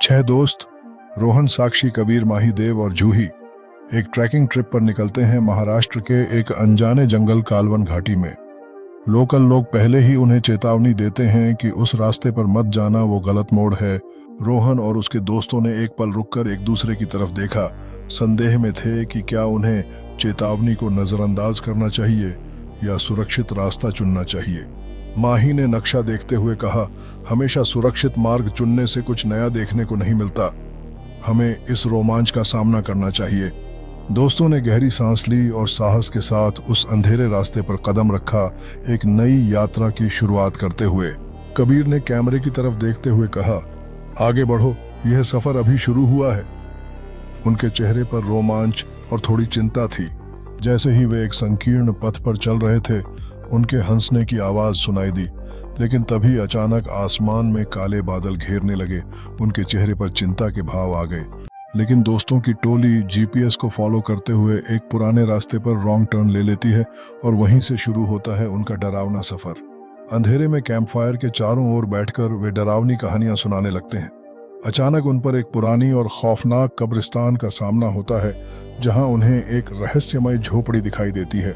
छह दोस्त रोहन, साक्षी, कबीर, माही, देव और जूही एक ट्रैकिंग ट्रिप पर निकलते हैं महाराष्ट्र के एक अनजाने जंगल कालवन घाटी में। लोकल लोग पहले ही उन्हें चेतावनी देते हैं कि उस रास्ते पर मत जाना, वो गलत मोड़ है। रोहन और उसके दोस्तों ने एक पल रुककर एक दूसरे की तरफ देखा। संदेह में थे कि क्या उन्हें चेतावनी को नजरअंदाज करना चाहिए या सुरक्षित रास्ता चुनना चाहिए। माही ने नक्शा देखते हुए कहा, हमेशा सुरक्षित मार्ग चुनने से कुछ नया देखने को नहीं मिलता, हमें इस रोमांच का सामना करना चाहिए। दोस्तों ने गहरी सांस ली और साहस के साथ उस अंधेरे रास्ते पर कदम रखा, एक नई यात्रा की शुरुआत करते हुए। कबीर ने कैमरे की तरफ देखते हुए कहा, आगे बढ़ो, यह सफर अभी शुरू हुआ है। उनके चेहरे पर रोमांच और थोड़ी चिंता थी। जैसे ही वे एक संकीर्ण पथ पर चल रहे थे, उनके हंसने की आवाज सुनाई दी, लेकिन तभी अचानक आसमान में काले बादल घेरने लगे। उनके चेहरे पर चिंता के भाव आ गए। लेकिन दोस्तों की टोली जीपीएस को फॉलो करते हुए एक पुराने रास्ते पर रॉन्ग टर्न ले लेती है और वहीं से शुरू होता है उनका डरावना सफर। अंधेरे में कैंपफायर के चारों ओर बैठकर वे डरावनी कहानियां सुनाने लगते हैं। अचानक उन पर एक पुरानी और खौफनाक कब्रिस्तान का सामना होता है, जहां उन्हें एक रहस्यमय झोपड़ी दिखाई देती है।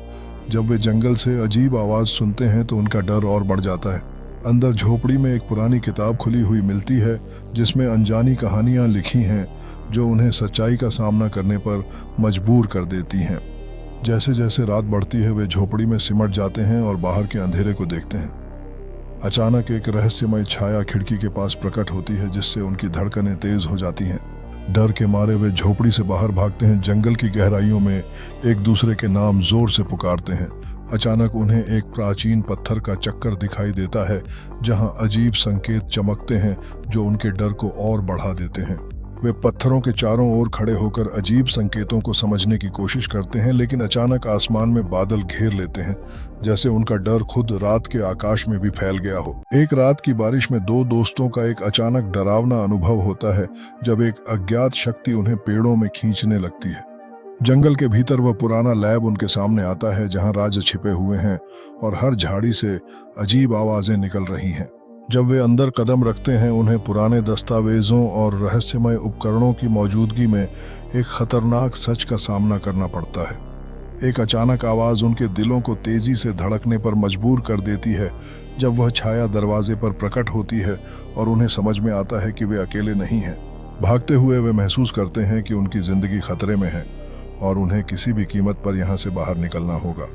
जब वे जंगल से अजीब आवाज सुनते हैं तो उनका डर और बढ़ जाता है। अंदर झोपड़ी में एक पुरानी किताब खुली हुई मिलती है, जिसमें अनजानी कहानियां लिखी हैं जो उन्हें सच्चाई का सामना करने पर मजबूर कर देती हैं। जैसे जैसे रात बढ़ती है, वे झोपड़ी में सिमट जाते हैं और बाहर के अंधेरे को देखते हैं। अचानक एक रहस्यमय छाया खिड़की के पास प्रकट होती है, जिससे उनकी धड़कनें तेज हो जाती हैं। डर के मारे वे झोपड़ी से बाहर भागते हैं, जंगल की गहराइयों में एक दूसरे के नाम जोर से पुकारते हैं। अचानक उन्हें एक प्राचीन पत्थर का चक्कर दिखाई देता है, जहां अजीब संकेत चमकते हैं जो उनके डर को और बढ़ा देते हैं। वे पत्थरों के चारों ओर खड़े होकर अजीब संकेतों को समझने की कोशिश करते हैं, लेकिन अचानक आसमान में बादल घेर लेते हैं, जैसे उनका डर खुद रात के आकाश में भी फैल गया हो। एक रात की बारिश में दो दोस्तों का एक अचानक डरावना अनुभव होता है, जब एक अज्ञात शक्ति उन्हें पेड़ों में खींचने लगती है। जंगल के भीतर वह पुराना लैब उनके सामने आता है, जहां राज छिपे हुए हैं और हर झाड़ी से अजीब आवाजें निकल रही हैं। जब वे अंदर कदम रखते हैं, उन्हें पुराने दस्तावेजों और रहस्यमय उपकरणों की मौजूदगी में एक खतरनाक सच का सामना करना पड़ता है। एक अचानक आवाज उनके दिलों को तेजी से धड़कने पर मजबूर कर देती है। जब वह छाया दरवाजे पर प्रकट होती है और उन्हें समझ में आता है कि वे अकेले नहीं हैं। भागते हुए वे महसूस करते हैं कि उनकी जिंदगी खतरे में है और उन्हें किसी भी कीमत पर यहाँ से बाहर निकलना होगा।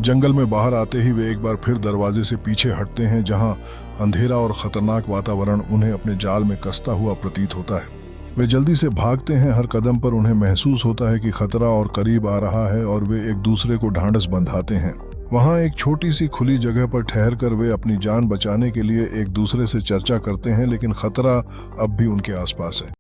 जंगल में बाहर आते ही वे एक बार फिर दरवाजे से पीछे हटते हैं, जहां अंधेरा और खतरनाक वातावरण उन्हें अपने जाल में कसता हुआ प्रतीत होता है। वे जल्दी से भागते हैं। हर कदम पर उन्हें महसूस होता है कि खतरा और करीब आ रहा है और वे एक दूसरे को ढांढस बंधाते हैं। वहां एक छोटी सी खुली जगह पर ठहरकर वे अपनी जान बचाने के लिए एक दूसरे से चर्चा करते हैं, लेकिन खतरा अब भी उनके आसपास है।